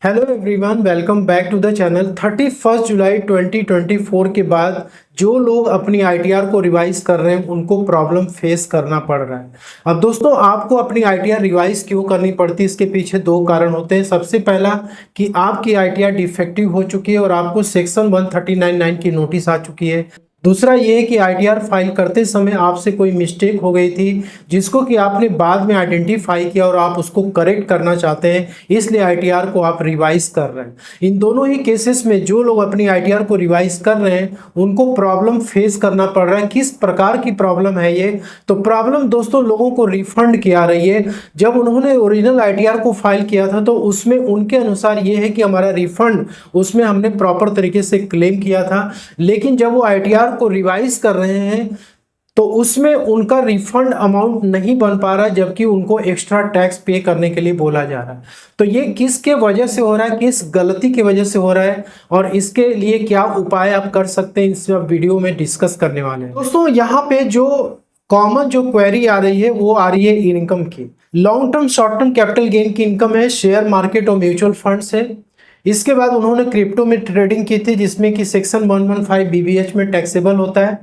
Hello everyone, welcome back to the channel. 31 जुलाई 2024 के बाद जो लोग अपनी आईटीआर को रिवाइज कर रहे हैं उनको प्रॉब्लम फेस करना पड़ रहा है। अब दोस्तों, आपको अपनी आईटीआर रिवाइज क्यों करनी पड़ती है, इसके पीछे दो कारण होते हैं। सबसे पहला कि आपकी आईटीआर डिफेक्टिव हो चुकी है और आपको सेक्शन 139(9) की नोटिस आ चुकी है। दूसरा ये है कि आईटीआर फाइल करते समय आपसे कोई मिस्टेक हो गई थी जिसको कि आपने बाद में आइडेंटिफाई किया और आप उसको करेक्ट करना चाहते हैं, इसलिए आईटीआर को आप रिवाइज कर रहे हैं। इन दोनों ही केसेस में जो लोग अपनी आईटीआर को रिवाइज कर रहे हैं उनको प्रॉब्लम फेस करना पड़ रहा है। किस प्रकार की प्रॉब्लम है ये? तो प्रॉब्लम दोस्तों लोगों को रिफंड की आ रही है। जब उन्होंने ओरिजिनल आईटीआर को फाइल किया था तो उसमें उनके अनुसार ये है कि हमारा रिफंड उसमें हमने प्रॉपर तरीके से क्लेम किया था, लेकिन जब वो आईटीआर को रिवाइज कर रहे हैं तो उसमें उनका रिफंड अमाउंट नहीं बन पा रहा, जबकि उनको एक्स्ट्रा टैक्स पे करने के लिए बोला जा रहा है। तो ये किसके वजह से हो रहा है, किस गलती की वजह से हो रहा है और इसके लिए क्या उपाय आप कर सकते हैं, इस वीडियो में डिस्कस करने वाले हैं। दोस्तों, यहाँ पे जो कॉमन जो क्वेरी आ रही है वो आ रही है इनकम की। Long term, short term capital gain की इनकम है, शेयर मार्केट और म्यूचुअल फंड्स है। इसके बाद उन्होंने क्रिप्टो में ट्रेडिंग की थी जिसमें कि सेक्शन 115 बीबीएच में टैक्सेबल होता है।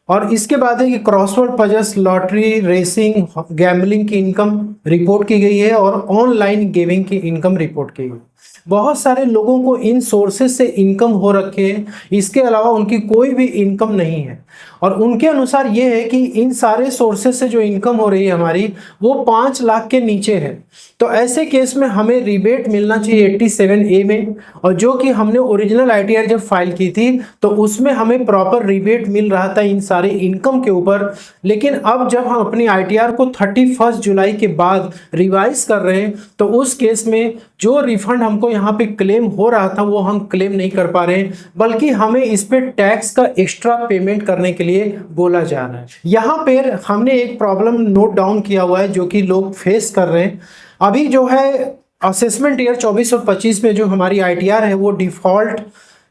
और इसके बाद है कि crossword puzzles, lottery, racing, gambling की इनकम रिपोर्ट की गई है और ऑनलाइन गेमिंग की इनकम रिपोर्ट की गई। बहुत सारे लोगों को इन सोर्सेज से इनकम हो रखे हैं, इसके अलावा उनकी कोई भी इनकम नहीं है। और उनके अनुसार ये है कि इन सारे सोर्सेज से जो इनकम हो रही है हमारी, वो 5 लाख के नीचे है। तो ऐसे केस में हमें रिबेट मिलना चाहिए 87A में, और जो कि हमने ओरिजिनल आईटीआर जब फाइल की थी तो उसमें हमें प्रॉपर रिबेट मिल रहा था इन सारे इनकम के ऊपर। लेकिन अब जब हम अपनी आईटीआर को 31 जुलाई के बाद रिवाइज कर रहे हैं तो उस केस में जो रिफंड हमको यहाँ पे क्लेम हो रहा था वो हम क्लेम नहीं कर पा रहे हैं, बल्कि हमें इस पे टैक्स का एक्स्ट्रा पेमेंट करने के लिए बोला जा रहा है। यहाँ पे हमने एक प्रॉब्लम नोट डाउन किया हुआ है जो कि लोग फेस कर रहे हैं। अभी जो है असेसमेंट ईयर 24 और 25 में जो हमारी आईटीआर है वो डिफॉल्ट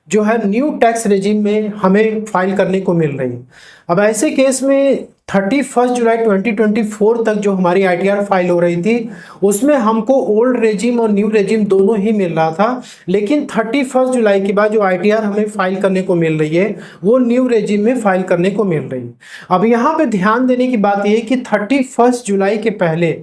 जो है न्यू टैक्स रेजिम में हमें फाइल करने को मिल रही है। अब ऐसे केस में 31 जुलाई 2024 तक जो हमारी आईटीआर फाइल हो रही थी उसमें हमको ओल्ड रेजिम और न्यू रेजिम दोनों ही मिल रहा था, लेकिन 31 जुलाई के बाद जो आईटीआर हमें फाइल करने को मिल रही है वो न्यू रेजिम में फाइल करने को मिल रही है। अब यहाँ पे ध्यान देने की बात यह है कि 31 जुलाई के पहले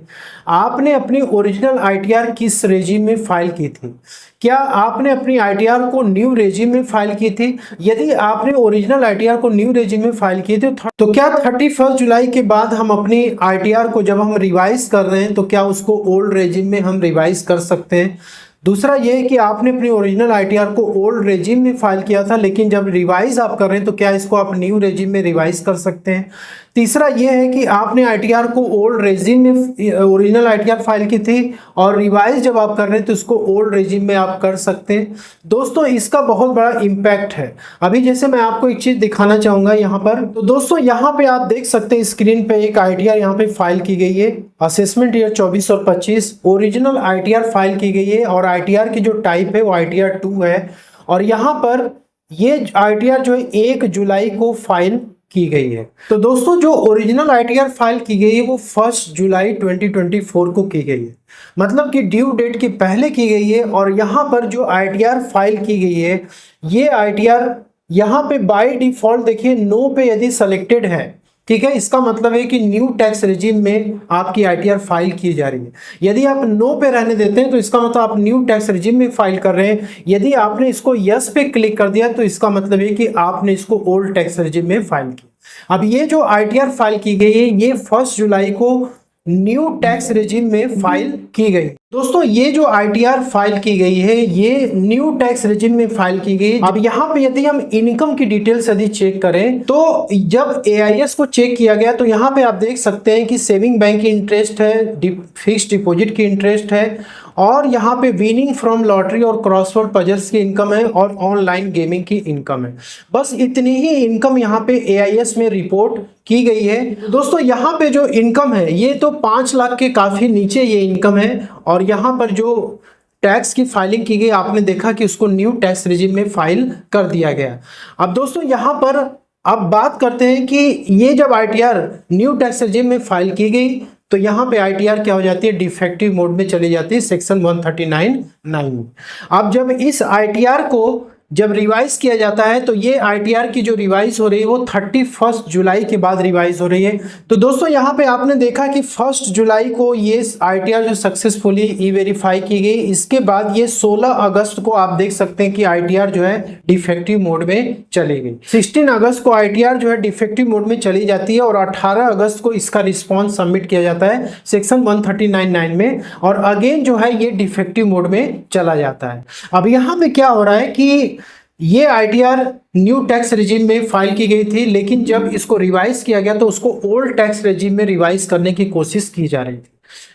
आपने अपनी ओरिजिनल आईटीआर किस रेजिम में फाइल की थी? क्या आपने अपनी आईटीआर को न्यू रेजिम में फाइल की थी? यदि आपने ओरिजिनल आईटीआर को न्यू रेजिम में फाइल की थी तो क्या 31 जुलाई के बाद हम अपनी आईटीआर को जब हम रिवाइज कर रहे हैं तो क्या उसको ओल्ड रेजिम में हम रिवाइज कर सकते हैं? दूसरा ये है कि आपने अपनी ओरिजिनल आईटीआर को ओल्ड रेजिम में फाइल किया था, लेकिन जब रिवाइज आप कर रहे हैं तो क्या इसको आप न्यू रेजिम में रिवाइज कर सकते हैं? तीसरा ये है कि आपने आईटीआर को ओल्ड रेजिम में ओरिजिनल आईटीआर फाइल की थी और रिवाइज जब आप कर रहे हैं तो इसको ओल्ड रेजिम में आप कर सकते हैं। दोस्तों, इसका बहुत बड़ा इम्पैक्ट है। अभी जैसे मैं आपको एक चीज़ दिखाना चाहूँगा यहाँ पर, तो दोस्तों यहाँ पे आप देख सकते हैं स्क्रीन पे एक आईटीआर यहाँ पे फाइल की गई है। असेसमेंट ईयर 24 और 25 ओरिजिनल आईटीआर फाइल की गई है और आईटीआर की जो टाइप है वो आईटीआर 2 है। और यहाँ पर ये आईटीआर जो है 1 जुलाई को फाइल की गई है। तो दोस्तों, जो ओरिजिनल आईटीआर फाइल की गई है वो 1 जुलाई 2024 को की गई है, मतलब कि ड्यू डेट के पहले की गई है। और यहाँ पर जो आईटीआर फाइल की गई है ये आईटीआर यहाँ पे बाय डिफॉल्ट देखिए नो पे यदि सेलेक्टेड है, ठीक है, इसका मतलब है कि न्यू टैक्स रेजिम में आपकी आईटीआर फाइल की जा रही है। यदि आप नो पे रहने देते हैं तो इसका मतलब आप न्यू टैक्स रेजिम में फाइल कर रहे हैं। यदि आपने इसको यस पे क्लिक कर दिया तो इसका मतलब है कि आपने इसको ओल्ड टैक्स रेजिम में फाइल किया। अब ये जो आईटीआर फाइल की गई है ये 1 जुलाई को न्यू टैक्स रेजिम में फाइल की गई। दोस्तों, ये जो आईटीआर फाइल की गई है ये न्यू टैक्स रेजिम में फाइल की गई। अब यहाँ पे यदि हम इनकम की डिटेल्स यदि चेक करें तो जब एआईएस को चेक किया गया तो यहाँ पे आप देख सकते हैं कि सेविंग बैंक की इंटरेस्ट है, फिक्स्ड डिपॉजिट की इंटरेस्ट है, और यहाँ पे विनिंग फ्रॉम लॉटरी और क्रॉसवर्ड पजल्स की इनकम है और ऑनलाइन गेमिंग की इनकम है। बस इतनी ही इनकम यहाँ पे एआईएस में रिपोर्ट की गई है। दोस्तों, यहाँ पे जो इनकम है ये तो 5 लाख के काफ़ी नीचे ये इनकम है। और यहाँ पर जो टैक्स की फाइलिंग की गई आपने देखा कि उसको न्यू टैक्स रेजिम में फाइल कर दिया गया। अब दोस्तों, यहाँ पर अब बात करते हैं कि ये जब आईटीआर न्यू टैक्स रेजिम में फाइल की गई तो यहाँ पे आईटीआर क्या हो जाती है, डिफेक्टिव मोड में चली जाती है सेक्शन 139(9) में। अब जब इस आईटीआर को जब रिवाइज किया जाता है तो ये आईटीआर की जो रिवाइज हो रही है वो 31 जुलाई के बाद रिवाइज हो रही है। तो दोस्तों यहाँ पे आपने देखा कि 1 जुलाई को ये आईटीआर जो सक्सेसफुली ई वेरीफाई की गई, इसके बाद ये 16 अगस्त को आप देख सकते हैं कि आईटीआर जो है डिफेक्टिव मोड में चली गई। 16 अगस्त को आईटीआर जो है डिफेक्टिव मोड में चली जाती है और 18 अगस्त को इसका रिस्पॉन्स सबमिट किया जाता है सेक्शन 139(9) में, और अगेन जो है ये डिफेक्टिव मोड में चला जाता है। अब यहाँ पे क्या हो रहा है कि ये आईटीआर न्यू टैक्स रेजिम में फाइल की गई थी, लेकिन जब इसको रिवाइज किया गया तो उसको ओल्ड टैक्स रेजिम में रिवाइज करने की कोशिश की जा रही थी।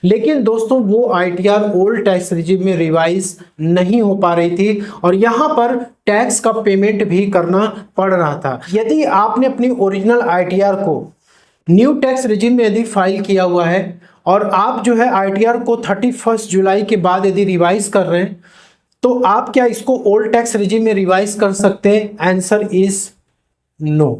लेकिन दोस्तों वो आईटीआर ओल्ड टैक्स रेजिम में रिवाइज नहीं हो पा रही थी और यहाँ पर टैक्स का पेमेंट भी करना पड़ रहा था। यदि आपने अपनी ओरिजिनल आईटीआर को न्यू टैक्स रेजिम में यदि फाइल किया हुआ है और आप जो है आईटीआर को 31 जुलाई के बाद यदि रिवाइज कर रहे हैं तो आप क्या इसको ओल्ड टैक्स रेजिम में रिवाइज कर सकते हैं? Answer is no.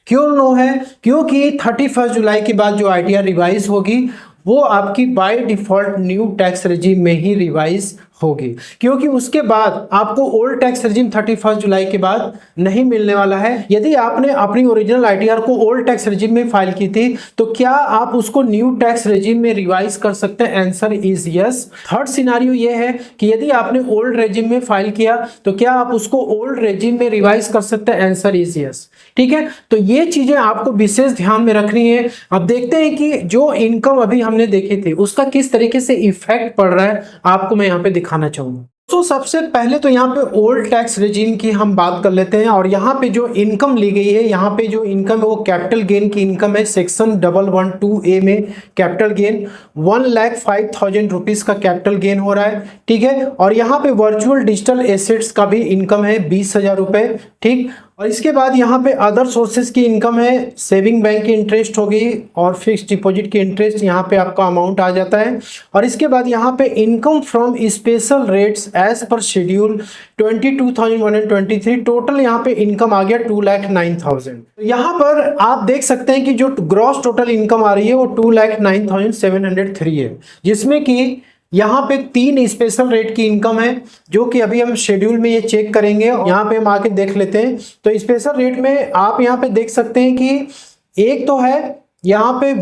क्यों नो है? क्योंकि 31 जुलाई के बाद जो आईटीआर रिवाइज होगी वो आपकी by default new tax regime में ही रिवाइज होगी, क्योंकि उसके बाद आपको ओल्ड टैक्स रेजिम 31 जुलाई के बाद नहीं मिलने वाला है। यदि आपने अपनी ओरिजिनल आईटीआर को ओल्ड टैक्स रेजिम में फाइल की थी तो क्या आप उसको न्यू टैक्स रेजिम में रिवाइज कर सकते हैं? Answer is yes. Third scenario ये है कि यदि आपने ओल्ड रेजिम में फाइल किया तो क्या आप उसको ओल्ड रेजिम में रिवाइज कर सकते हैं? Answer is yes. ठीक है, तो ये चीजें आपको विशेष ध्यान में रखनी है। अब देखते हैं कि जो इनकम अभी हमने देखी थी उसका किस तरीके से इफेक्ट पड़ रहा है, आपको मैं यहाँ पे दिखाना चाहूंगा। तो सबसे पहले तो यहाँ पे ओल्ड टैक्स रेजिम की हम बात कर लेते हैं और यहाँ पे जो इनकम ली गई है, यहाँ पे जो इनकम है वो कैपिटल गेन की इनकम है। सेक्शन 112A में कैपिटल गेन 1,05,000 रुपीज का कैपिटल गेन हो रहा है। ठीक है, और यहाँ पे वर्चुअल डिजिटल एसेट्स का भी इनकम है 20,000 रुपए। ठीक, और इसके बाद यहाँ पे अदर सोर्सेज की इनकम है, सेविंग बैंक की इंटरेस्ट होगी और फिक्स्ड डिपॉजिट की इंटरेस्ट, यहाँ पे आपका अमाउंट आ जाता है। और इसके बाद यहाँ पे income from special rates as per schedule 22,123, total यहाँ पे इनकम आ गया 2,09,000। यहाँ पर आप देख सकते हैं कि जो ग्रॉस टोटल इनकम आ रही है वो 2,09,703 है, जिसमें कि यहाँ पे 3 स्पेशल रेट की इनकम है जो कि अभी हम शेड्यूल में ये चेक करेंगे। यहाँ पे हम आके देख लेते हैं। तो स्पेशल रेट में आप यहाँ पे देख सकते हैं कि एक तो है यहाँ पे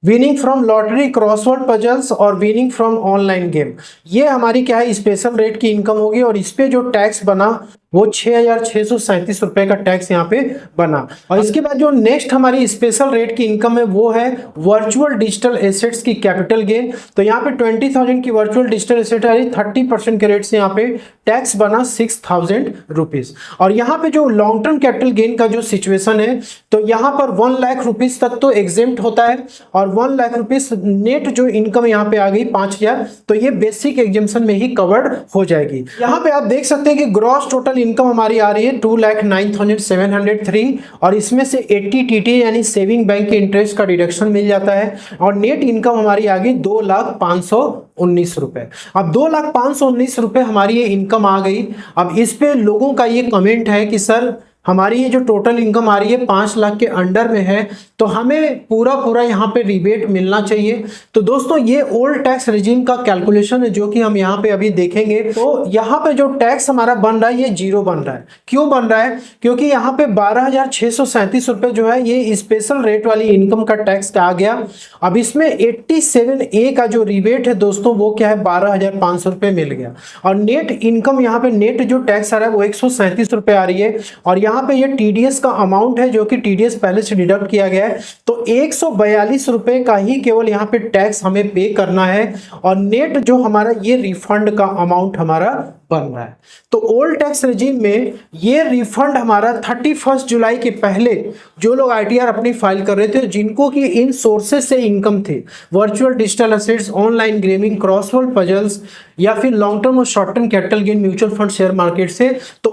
winning from lottery, crossword puzzles और विनिंग फ्रॉम ऑनलाइन गेम, ये हमारी क्या है स्पेशल रेट की इनकम होगी। और इस पे जो टैक्स बना वो 6,637 रुपए का टैक्स यहाँ पे बना। और इसके बाद जो नेक्स्ट हमारी स्पेशल रेट की इनकम है वो है वर्चुअल डिजिटल एसेट्स की कैपिटल गेन। तो यहाँ पे 20,000 की वर्चुअल डिजिटल एसेट आ रही, 30% के रेट से यहाँ पे टैक्स बना 6,000 रुपीज। और यहाँ पे जो लॉन्ग टर्म कैपिटल गेन का जो सिचुएशन है तो यहाँ पर 1 लाख रुपीज तक तो एग्जेम्प्ट होता है और 1 लाख रुपीज नेट जो इनकम यहाँ पे आ गई 5,000, तो ये बेसिक एग्जेम्पशन में ही कवर्ड हो जाएगी। यहाँ पे आप देख सकते हैं कि ग्रॉस टोटल इनकम हमारी आ रही है 2,09,703 और इसमें से 80 टीटी यानी सेविंग बैंक के इंटरेस्ट का डिडक्शन मिल जाता है और नेट इनकम हमारी आ गई 2,05,19 रुपए। अब 2,05,19 रुपए हमारी ये इनकम आ गई। अब इस पे लोगों का ये कमेंट है कि सर हमारी ये जो टोटल इनकम आ रही है 5 लाख के अंडर में है तो हमें पूरा यहाँ पे रिबेट मिलना चाहिए। तो दोस्तों ये ओल्ड टैक्स रेजिम का कैलकुलेशन है जो कि हम यहाँ पे अभी देखेंगे। तो यहाँ पे जो टैक्स हमारा बन रहा है ये 0 बन रहा है। क्यों बन रहा है? क्योंकि यहाँ पे 12,637 रुपए जो है ये स्पेशल रेट वाली इनकम का टैक्स आ गया। अब इसमें 87A का जो रिबेट है दोस्तों वो क्या है 12,500 रुपए मिल गया। और नेट इनकम यहाँ पे नेट जो टैक्स आ रहा है वो 137 रुपए आ रही है। और यहाँ पे ये टीडीएस का अमाउंट है जो कि टीडीएस पहले से डिडक्ट किया गया है, तो 142 रुपए का ही केवल यहाँ पे टैक्स हमें पे करना है और नेट जो हमारा ये रिफंड का अमाउंट हमारा बन रहा है। तो ओल्ड टैक्स रेजिम में ये रिफंड हमारा 31 जुलाई के पहले जो लोग आईटीआर अपनी फाइल कर रहे थे, जिनको की इन सोर्सेज से इनकम थी, virtual digital assets, online gaming, crossword puzzles या फिर लॉन्ग टर्म और short term capital gain, mutual fund, share market से, तो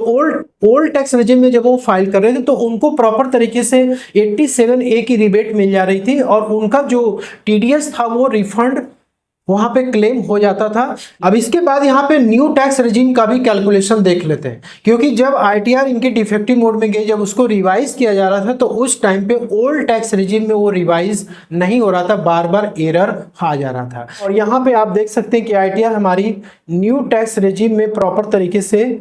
ओल्ड टैक्स रेजिम में जब वो फाइल कर रहे थे तो उनको प्रॉपर तरीके से 87A की रिबेट मिल जा रही थी और उनका जो टीडीएस था वो रिफंड वहां पे क्लेम हो जाता था। अब इसके बाद यहाँ पे न्यू टैक्स रेजिम का भी कैलकुलेशन देख लेते हैं, क्योंकि जब आईटीआर इनके डिफेक्टिव मोड में गई, जब उसको रिवाइज किया जा रहा था तो उस टाइम पे ओल्ड टैक्स रेजिम में वो रिवाइज नहीं हो रहा था, बार बार एरर आ जा रहा था। और यहाँ पे आप देख सकते हैं कि आईटीआर हमारी न्यू टैक्स रेजिम में प्रॉपर तरीके से,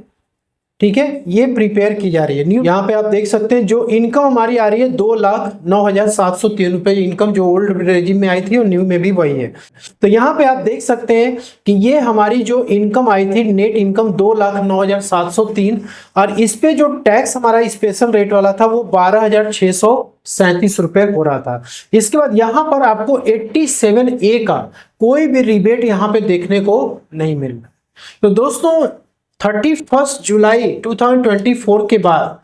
ठीक है, ये प्रिपेयर की जा रही है न्यू। यहाँ पे आप देख सकते हैं जो इनकम हमारी आ रही है 2,09,703 रुपए इनकम, जो ओल्ड रेजिम में आई थी और न्यू में भी वही है। तो यहाँ पे आप देख सकते हैं कि ये हमारी जो इनकम आई थी, नेट इनकम 2,09,703, और इस पे जो टैक्स हमारा स्पेशल रेट वाला था वो 12,637 रुपए हो रहा था। इसके बाद यहाँ पर आपको 87A का कोई भी रिबेट यहाँ पे देखने को नहीं मिल रहा। तो दोस्तों 31 जुलाई 2024 के बाद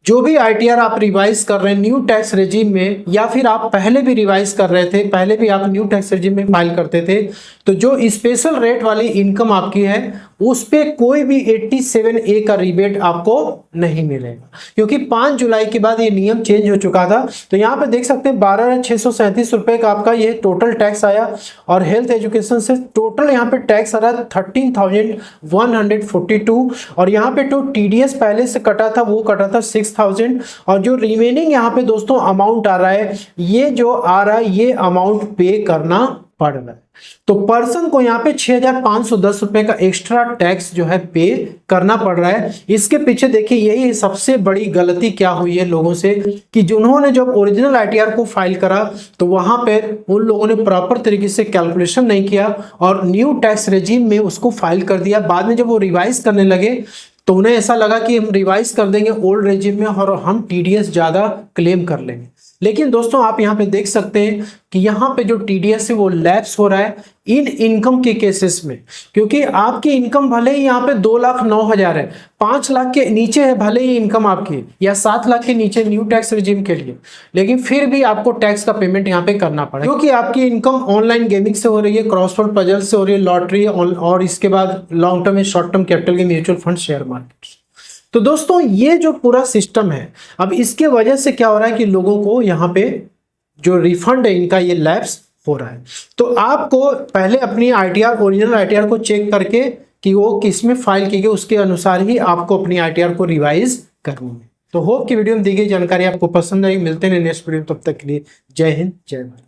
जो भी आईटीआर आप रिवाइज कर रहे हैं न्यू टैक्स रेजिम में, या फिर आप पहले भी रिवाइज कर रहे थे, पहले भी आप न्यू टैक्स रेजिम में फाइल करते थे, तो जो स्पेशल रेट वाली इनकम आपकी है उस पे कोई भी 87A का रिबेट आपको नहीं मिलेगा, क्योंकि 5 जुलाई के बाद ये नियम चेंज हो चुका था। तो यहाँ पे देख सकते हैं 12,637 रुपए का आपका ये टोटल टैक्स आया, और हेल्थ एजुकेशन से टोटल यहाँ पे टैक्स आ रहा है 13,142, और यहाँ पे तो टीडीएस पहले से कटा था वो कटा था 6,000, और जो रिमेनिंग यहाँ पे दोस्तों अमाउंट आ रहा है, ये जो आ रहा है ये अमाउंट पे करना पड़ रहा है। तो पर्सन को यहाँ पे 6,510 रुपए का एक्स्ट्रा टैक्स जो है पे करना पड़ रहा है। इसके पीछे देखिए यही सबसे बड़ी गलती क्या हुई है लोगों से, कि जिन्होंने जब ओरिजिनल आईटीआर को फाइल करा तो वहां पे उन लोगों ने प्रॉपर तरीके से कैलकुलेशन नहीं किया और न्यू टैक्स रेजिम में उसको फाइल कर दिया। बाद में जब वो रिवाइज करने लगे तो उन्हें ऐसा लगा कि हम रिवाइज कर देंगे ओल्ड रेजिम में और हम टीडीएस ज्यादा क्लेम कर लेंगे। लेकिन दोस्तों आप यहाँ पे देख सकते हैं कि यहाँ पे जो टीडीएस है वो लैप्स हो रहा है इन इनकम के केसेस में, क्योंकि आपकी इनकम भले ही यहाँ पे 2,09,000 है, 5 लाख के नीचे है भले ही इनकम आपकी, या 7 लाख के नीचे न्यू टैक्स रेजिम के लिए, लेकिन फिर भी आपको टैक्स का पेमेंट यहाँ पे करना पड़ा, क्योंकि आपकी इनकम ऑनलाइन गेमिंग से हो रही है, क्रॉसवर्ड पजल से हो रही है, लॉटरी, और इसके बाद long term and short term capital के म्यूचुअल फंड, शेयर मार्केट। तो दोस्तों ये जो पूरा सिस्टम है, अब इसके वजह से क्या हो रहा है कि लोगों को यहाँ पे जो रिफंड है इनका ये लैप्स हो रहा है। तो आपको पहले अपनी आईटीआर, ओरिजिनल आईटीआर को चेक करके कि वो किस में फाइल की गई, उसके अनुसार ही आपको अपनी आईटीआर को रिवाइज करनी है। तो होप कि वीडियो में दी गई जानकारी आपको पसंद आई। मिलते हैं नेक्स्ट वीडियो, तब तक के लिए जय हिंद, जय भारत।